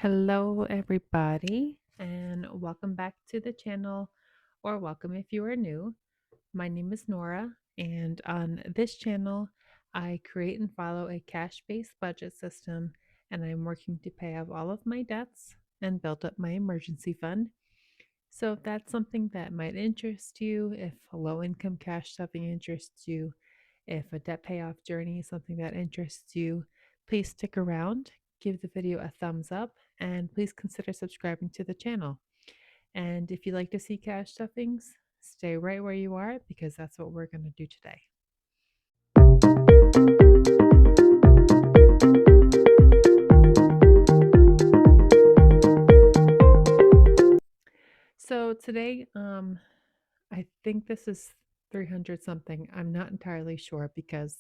Hello, everybody, and welcome back to the channel, or welcome if you are new. My name is Nora, and on this channel, I create and follow a cash based budget system, and I'm working to pay off all of my debts and build up my emergency fund. So, if that's something that might interest you, if low income cash stuffing interests you, if a debt payoff journey is something that interests you, please stick around, give the video a thumbs up, and please consider subscribing to the channel. And if you'd like to see cash stuffings, stay right where you are because that's what we're going to do today. So today, I think this is 300 something. I'm not entirely sure because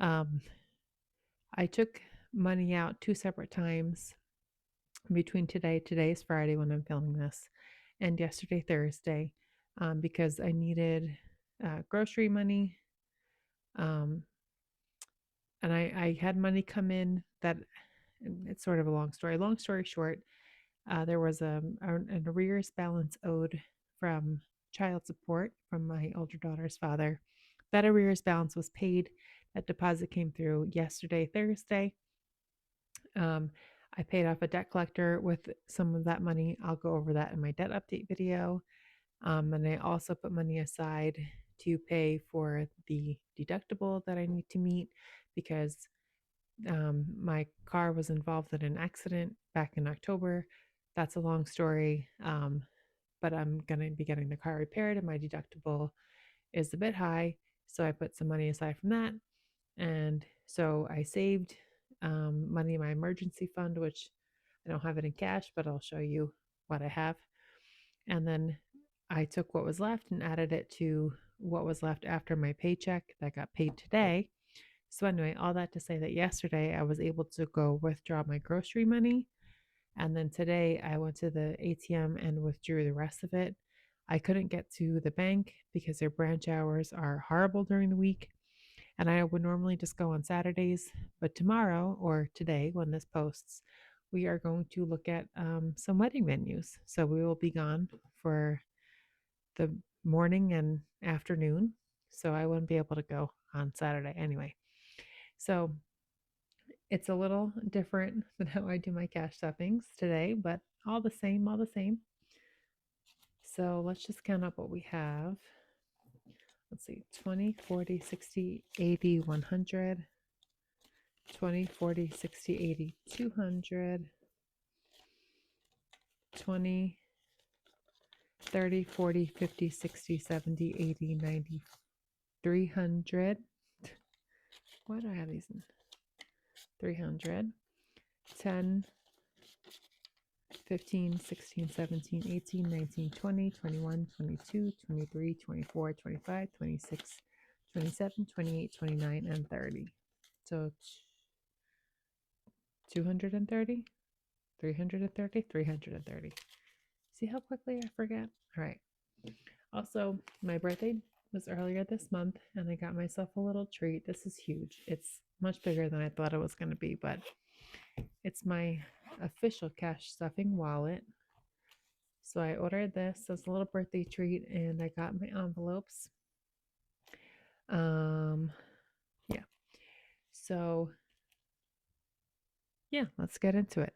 um, I took money out two separate times between today's Friday when I'm filming this, and yesterday, Thursday, because I needed grocery money. Um, and I had money come in that it's sort of a long story. Long story short, there was an arrears balance owed from child support from my older daughter's father. That arrears balance was paid. That deposit came through yesterday, Thursday. Um, I paid off a debt collector with some of that money. I'll go over that in my debt update video. And I also put money aside to pay for the deductible that I need to meet because my car was involved in an accident back in October. That's a long story, but I'm going to be getting the car repaired, and my deductible is a bit high. So I put some money aside from that. And so I saved money in my emergency fund, which I don't have it in cash, but I'll show you what I have. And then I took what was left and added it to what was left after my paycheck that got paid today. So, anyway, all that to say that yesterday I was able to go withdraw my grocery money. And then today I went to the ATM and withdrew the rest of it. I couldn't get to the bank because their branch hours are horrible during the week. And I would normally just go on Saturdays. But tomorrow or today, when this posts, we are going to look at some wedding venues. So we will be gone for the morning and afternoon. So I wouldn't be able to go on Saturday anyway. So it's a little different than how I do my cash stuffings today, but all the same, all the same. So let's just count up what we have. Let's see, 20, 40, 60, 80, 100, 20, 40, 60, 80, 200, 20, 30, 40, 50, 60, 70, 80, 90, 300. Why do I have these in? 300, 10, 15, 16, 17, 18, 19, 20, 21, 22, 23, 24, 25, 26, 27, 28, 29, and 30. So 230, 330, 330. See how quickly I forget? All right. Also, my birthday was earlier this month, and I got myself a little treat. This is huge. It's much bigger than I thought it was going to be, but it's my official cash stuffing wallet. So I ordered this as a little birthday treat, and I got my envelopes. Yeah. So yeah, let's get into it.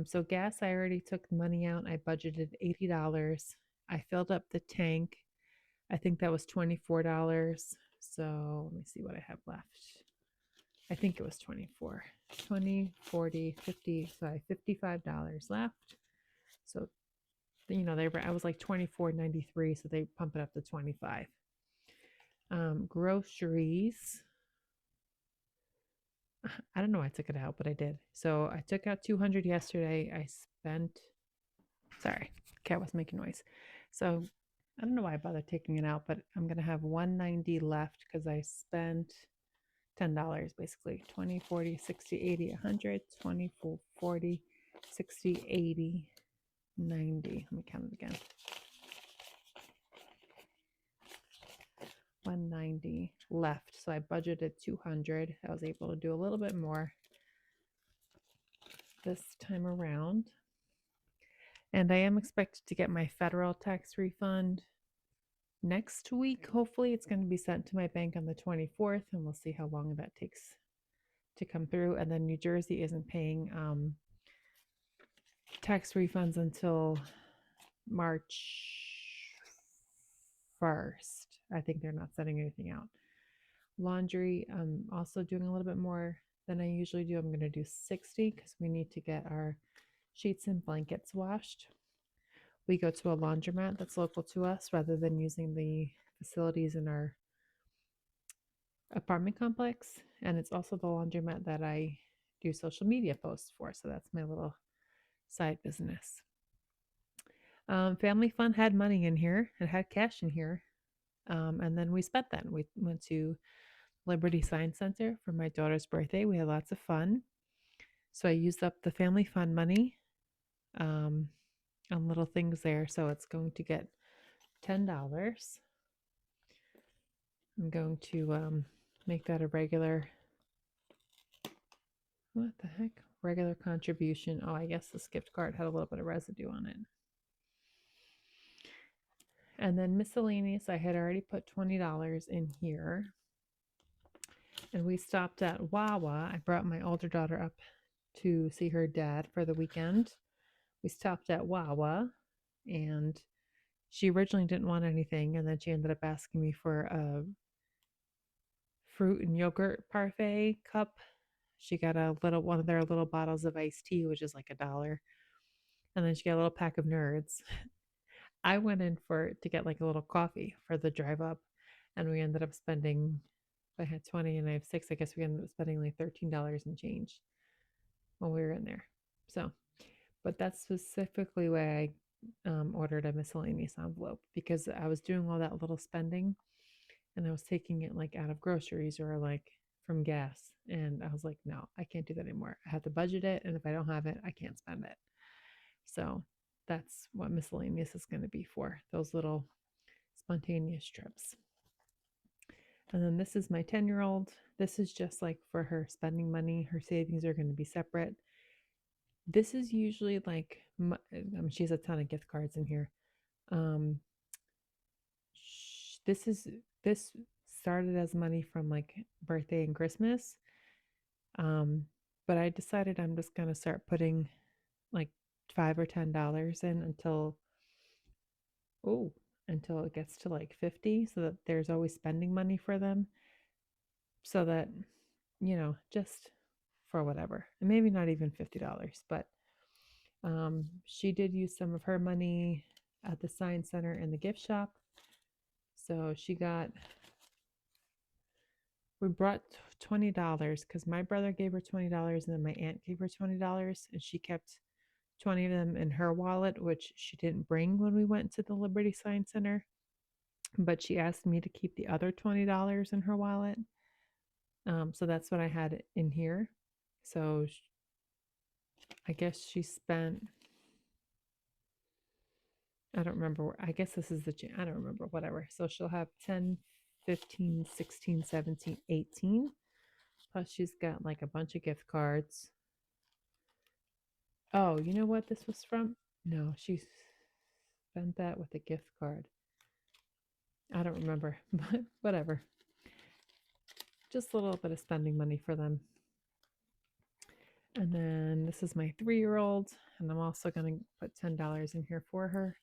So gas, I already took money out. I budgeted $80. I filled up the tank. I think that was $24. So let me see what I have left. I think it was 24. 20, 40, 50. So I have $55 left. So I was like $24.93, so they pump it up to 25. Groceries. I don't know why I took it out, but I did. So I took out 200 yesterday. Sorry, cat was making noise. So I don't know why I bothered taking it out, but I'm gonna have 190 left because I spent $10 basically. 20, 40, 60, 80, 100, 20, 40, 60, 80, 90. Let me count it again. 190 left. So I budgeted 200. I was able to do a little bit more. this time around. And I am expected to get my federal tax refund next week. Hopefully, it's going to be sent to my bank on the 24th, and we'll see how long that takes to come through. And then New Jersey isn't paying tax refunds until March 1st. I think they're not sending anything out. Laundry, I'm also doing a little bit more than I usually do. I'm going to do 60 because we need to get our sheets and blankets washed. We go to a laundromat that's local to us rather than using the facilities in our apartment complex. And it's also the laundromat that I do social media posts for. So that's my little side business. Family Fun had money in here, it had cash in here. And then we spent that. We went to Liberty Science Center for my daughter's birthday. We had lots of fun. So I used up the Family Fun money on little things there. So it's going to get $10. I'm going to make that a regular, what the heck? Regular contribution. Oh, I guess this gift card had a little bit of residue on it. And then miscellaneous, I had already put $20 in here. And we stopped at Wawa. I brought my older daughter up to see her dad for the weekend. We stopped at Wawa, and she originally didn't want anything, and then she ended up asking me for a fruit and yogurt parfait cup. She got a little one of their little bottles of iced tea, which is like $1. And then she got a little pack of Nerds. I went in to get like a little coffee for the drive up, and we ended up spending. If I had 20 and I have 6, I guess we ended up spending like $13 and change when we were in there. So, but that's specifically why I ordered a miscellaneous envelope, because I was doing all that little spending and I was taking it like out of groceries or like from gas. And I was like, no, I can't do that anymore. I have to budget it. And if I don't have it, I can't spend it. So that's what miscellaneous is going to be for, those little spontaneous trips. And then this is my 10-year-old. This is just like for her spending money. Her savings are going to be separate. This is usually like, she has a ton of gift cards in here. This started as money from like birthday and Christmas. But I decided I'm just going to start putting like $5 or $10 in until it gets to like 50, so that there's always spending money for them, so that just for whatever, and maybe not even $50, but she did use some of her money at the science center and the gift shop. So we brought $20 because my brother gave her $20 and then my aunt gave her $20, and she kept 20 of them in her wallet, which she didn't bring when we went to the Liberty Science Center. But she asked me to keep the other $20 in her wallet. So that's what I had in here. So I guess she spent, I don't remember. I guess this is I don't remember, whatever. So she'll have 10, 15, 16, 17, 18. Plus she's got like a bunch of gift cards. Oh, you know what this was from? No, she spent that with a gift card. I don't remember, but whatever. Just a little bit of spending money for them. And then this is my 3-year-old, and I'm also going to put $10 in here for her.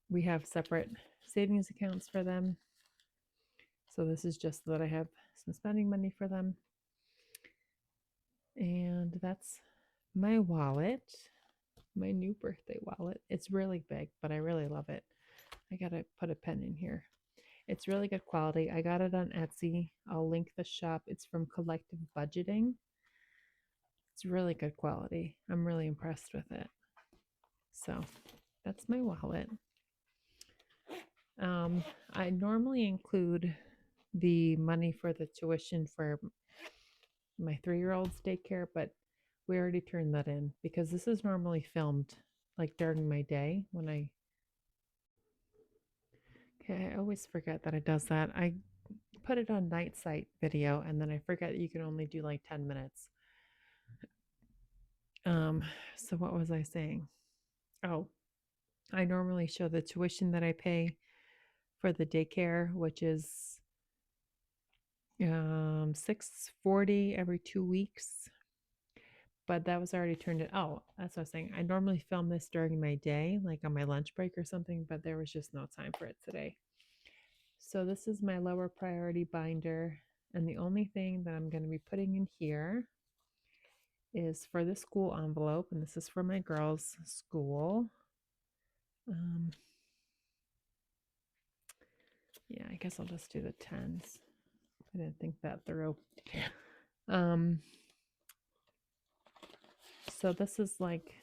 We have separate savings accounts for them. So this is just so that I have some spending money for them. And that's my wallet, my new birthday wallet. It's really big, but I really love it. I got to put a pen in here. It's really good quality. I got it on Etsy. I'll link the shop. It's from Collective Budgeting. It's really good quality. I'm really impressed with it. So that's my wallet. I normally include the money for the tuition for my 3-year-old's daycare, but we already turned that in because this is normally filmed like during my day when I always forget that it does that. I put it on night sight video, and then I forget you can only do like 10 minutes. Um, so what was I saying? Oh, I normally show the tuition that I pay for the daycare, which is 640 every 2 weeks. But that was already turned in. Oh, that's what I was saying. I normally film this during my day, like on my lunch break or something, but there was just no time for it today. So this is my lower priority binder. And the only thing that I'm going to be putting in here is for the school envelope. And this is for my girls' school. Um, yeah, I guess I'll just do the tens. I didn't think that through. Um, so this is like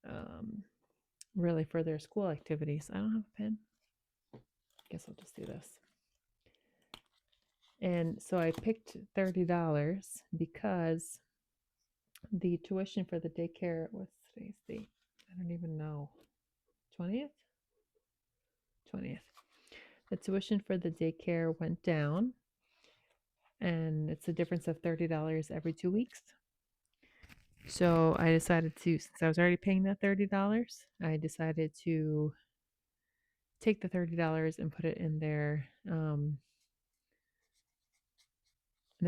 um, really for their school activities. I don't have a pen. Guess I'll just do this. And so I picked $30 because the tuition for the daycare, what's today's date? I don't even know. 20th? 20th. The tuition for the daycare went down, and it's a difference of $30 every 2 weeks. So I decided to, since I was already paying that $30, I decided to take the $30 and put it in their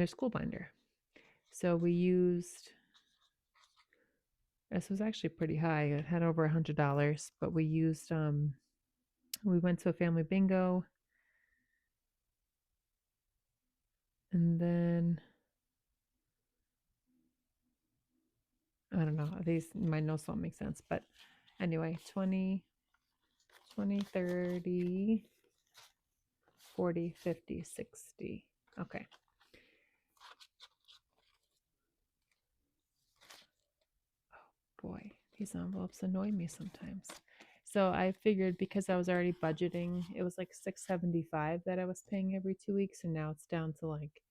school binder. So we used, this was actually pretty high. It had over $100, but we went to a family bingo, and then I don't know. My notes don't make sense, but anyway, 20, 20, 30, 40, 50, 60. Okay. Oh boy, these envelopes annoy me sometimes. So I figured because I was already budgeting, it was like 675 that I was paying every 2 weeks, and now it's down to like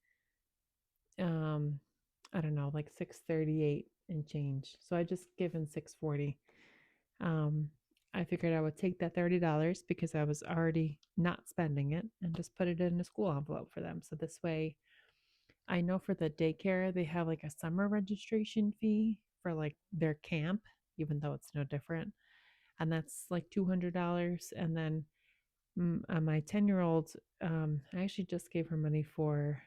um I don't know, like 638 and change. So I just given 640. Um I figured I would take that $30 because I was already not spending it and just put it in a school envelope for them. So this way I know for the daycare they have like a summer registration fee for like their camp, even though it's no different. And that's like $200. And then my 10-year-old, I actually just gave her money for,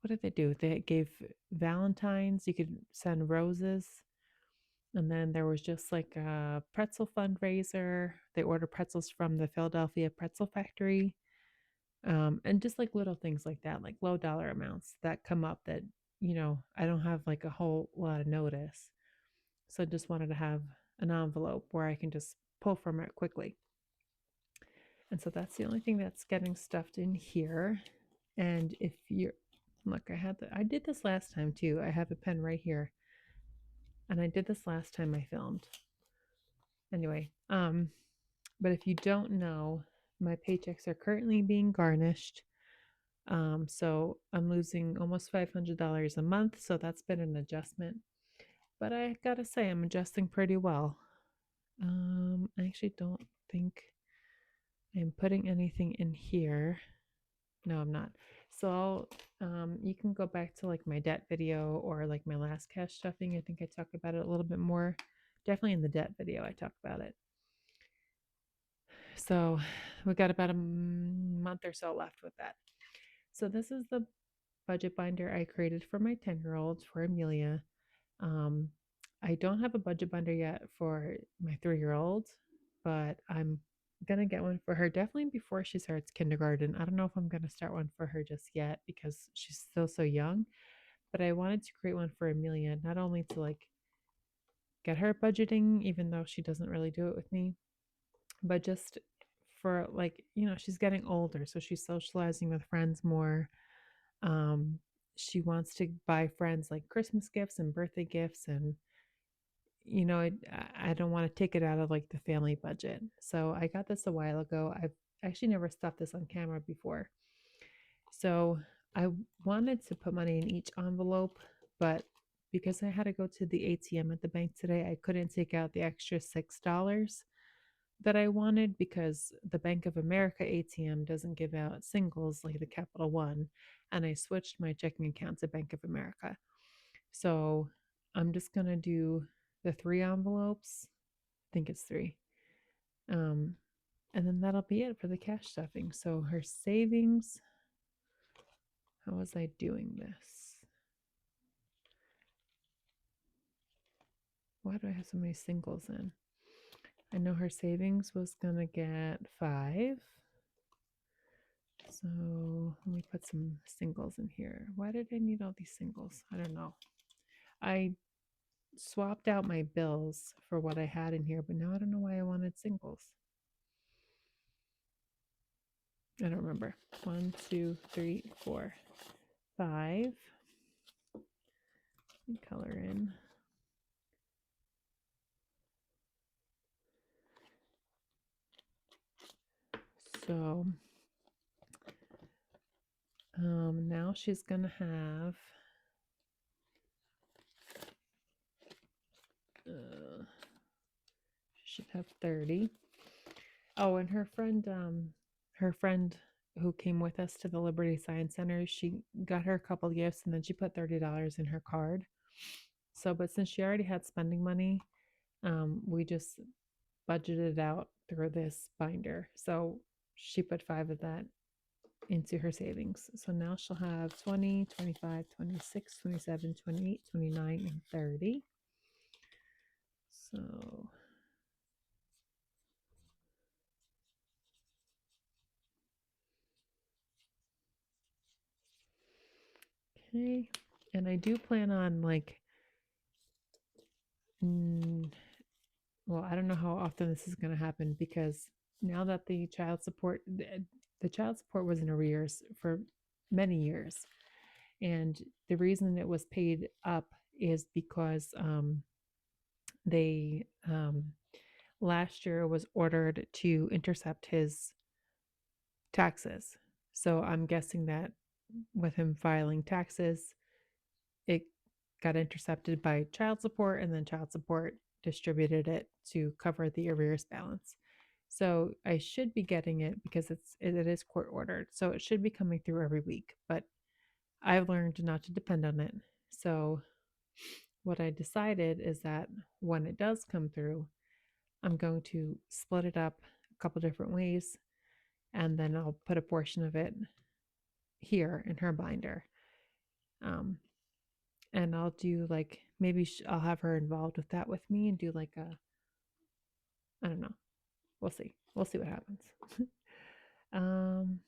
what did they do? They gave Valentine's, you could send roses. And then there was just like a pretzel fundraiser. They ordered pretzels from the Philadelphia Pretzel Factory. And just like little things like that, like low dollar amounts that come up that, I don't have like a whole lot of notice. So I just wanted to have an envelope where I can just pull from it quickly. And so that's the only thing that's getting stuffed in here. And if you're, look, I did this last time too. I have a pen right here. And I did this last time I filmed. Anyway, but if you don't know, my paychecks are currently being garnished. So I'm losing almost $500 a month. So that's been an adjustment. But I gotta say, I'm adjusting pretty well. I actually don't think I'm putting anything in here. No, I'm not. So you can go back to like my debt video or like my last cash stuffing. I think I talked about it a little bit more. Definitely in the debt video, I talked about it. So we got about a month or so left with that. So this is the budget binder I created for my 10-year-old, for Amelia. Um, I don't have a budget binder yet for my 3-year-old, but I'm gonna get one for her definitely before she starts kindergarten. I don't know if I'm gonna start one for her just yet because she's still so young, but I wanted to create one for Amelia, not only to like get her budgeting, even though she doesn't really do it with me, but just for like, she's getting older, so she's socializing with friends more. Um, she wants to buy friends like Christmas gifts and birthday gifts, and I don't want to take it out of like the family budget. So I got this a while ago. I've actually never stuffed this on camera before. So I wanted to put money in each envelope, but because I had to go to the ATM at the bank today, I couldn't take out the extra $6 that I wanted because the Bank of America ATM doesn't give out singles like the Capital One. And I switched my checking account to Bank of America. So I'm just going to do the 3 envelopes. I think it's 3. Um, and then that'll be it for the cash stuffing. So her savings, how was I doing this? Why do I have so many singles in? I know her savings was going to get 5. So let me put some singles in here. Why did I need all these singles? I don't know. I swapped out my bills for what I had in here, but now I don't know why I wanted singles. I don't remember. 1, 2, 3, 4, 5. Color in. So now she's gonna have she should have 30. Oh, and her friend who came with us to the Liberty Science Center, she got her a couple gifts and then she put $30 in her card. So, but since she already had spending money, we just budgeted out through this binder. So she put 5 of that into her savings. So now she'll have 20, 25, 26, 27, 28, 29, and 30. So okay. And I do plan on like well, I don't know how often this is going to happen because now that the child support was in arrears for many years. And the reason it was paid up is because they last year was ordered to intercept his taxes. So I'm guessing that with him filing taxes, it got intercepted by child support, and then child support distributed it to cover the arrears balance. So I should be getting it because it is court ordered. So it should be coming through every week, but I've learned not to depend on it. So what I decided is that when it does come through, I'm going to split it up a couple different ways, and then I'll put a portion of it here in her binder. Um, and I'll do like maybe I'll have her involved with that with me and do like I don't know. We'll see. We'll see what happens. um,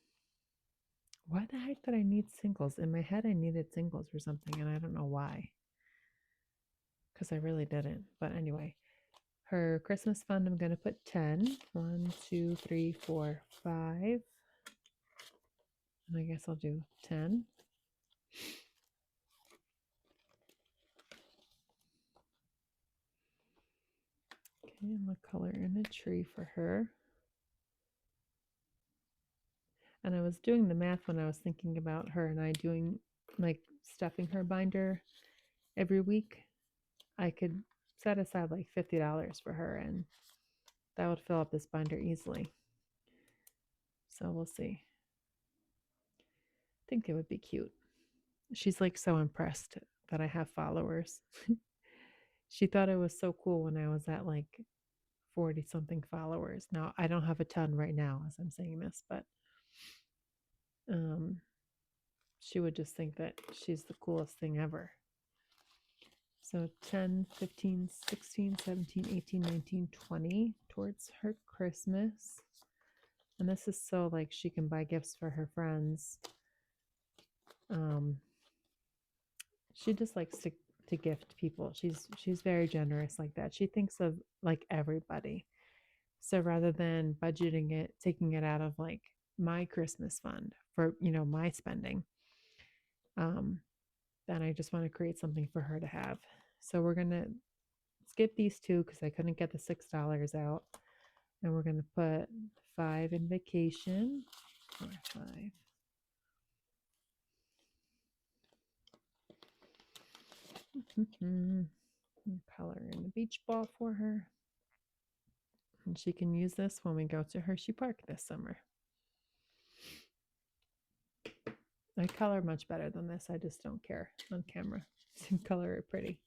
why the heck did I need singles? In my head, I needed singles for something, and I don't know why. Because I really didn't. But anyway, her Christmas fund, I'm going to put 10. 1, 2, 3, 4, 5. And I guess I'll do 10. Okay, I'm going to color in a tree for her. And I was doing the math when I was thinking about her and I doing like stuffing her binder every week. I could set aside like $50 for her and that would fill up this binder easily. So we'll see. I think it would be cute. She's like so impressed that I have followers. She thought it was so cool when I was at like 40 something followers. Now I don't have a ton right now as I'm saying this, but she would just think that she's the coolest thing ever. So 10, 15, 16, 17, 18, 19, 20 towards her Christmas. And this is so like she can buy gifts for her friends. She just likes to gift people. She's very generous like that. She thinks of like everybody. So rather than budgeting it, taking it out of like my Christmas fund for, my spending, then I just want to create something for her to have. So we're going to skip these 2 because I couldn't get the $6 out. And we're going to put 5 in vacation. Or 5. Color in the beach ball for her. And she can use this when we go to Hershey Park this summer. I color much better than this. I just don't care on camera to color it pretty.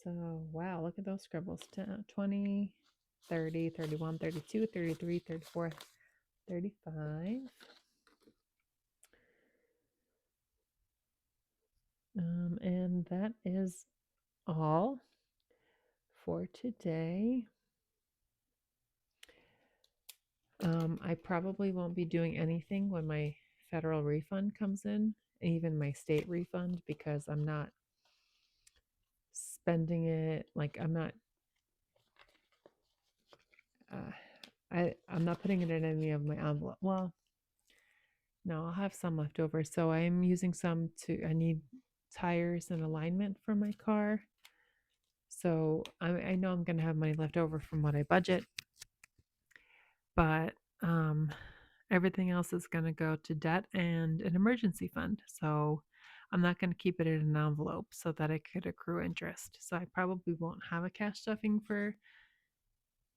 So, wow, look at those scribbles. 10, 20, 30, 31, 32, 33, 34, 35. And that is all for today. I probably won't be doing anything when my federal refund comes in, even my state refund, because I'm not spending it. Like I'm not, I'm not putting it in any of my envelope. Well, no, I'll have some left over. So I am using some I need tires and alignment for my car. So I know I'm going to have money left over from what I budget, but everything else is going to go to debt and an emergency fund. So I'm not going to keep it in an envelope so that it could accrue interest. So I probably won't have a cash stuffing for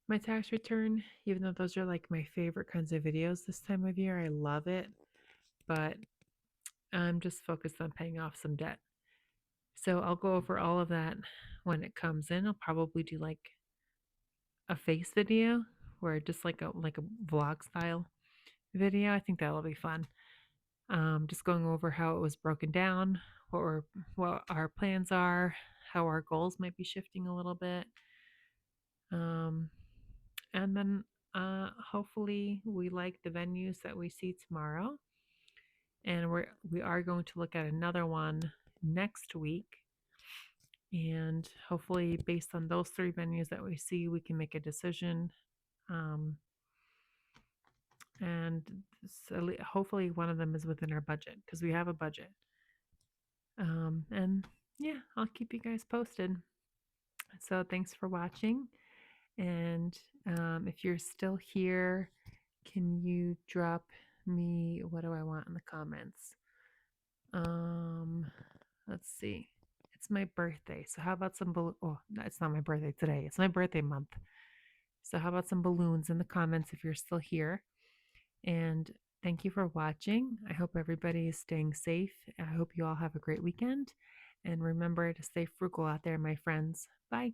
my tax return, even though those are like my favorite kinds of videos this time of year. I love it, but I'm just focused on paying off some debt. So I'll go over all of that when it comes in. I'll probably do like a face video where just like a vlog style video. I think that'll be fun. Just going over how it was broken down, what our plans are, how our goals might be shifting a little bit, um, and then hopefully we like the venues that we see tomorrow, and we are going to look at another one next week, and hopefully based on those three venues that we see, we can make a decision. Um, and so hopefully one of them is within our budget because we have a budget. And yeah, I'll keep you guys posted. So thanks for watching. And if you're still here, can you drop me what do I want in the comments? Let's see. It's my birthday. So how about some oh, no, it's not my birthday today. It's my birthday month. So how about some balloons in the comments if you're still here? And thank you for watching. I hope everybody is staying safe. I hope you all have a great weekend. And remember to stay frugal out there, my friends. Bye.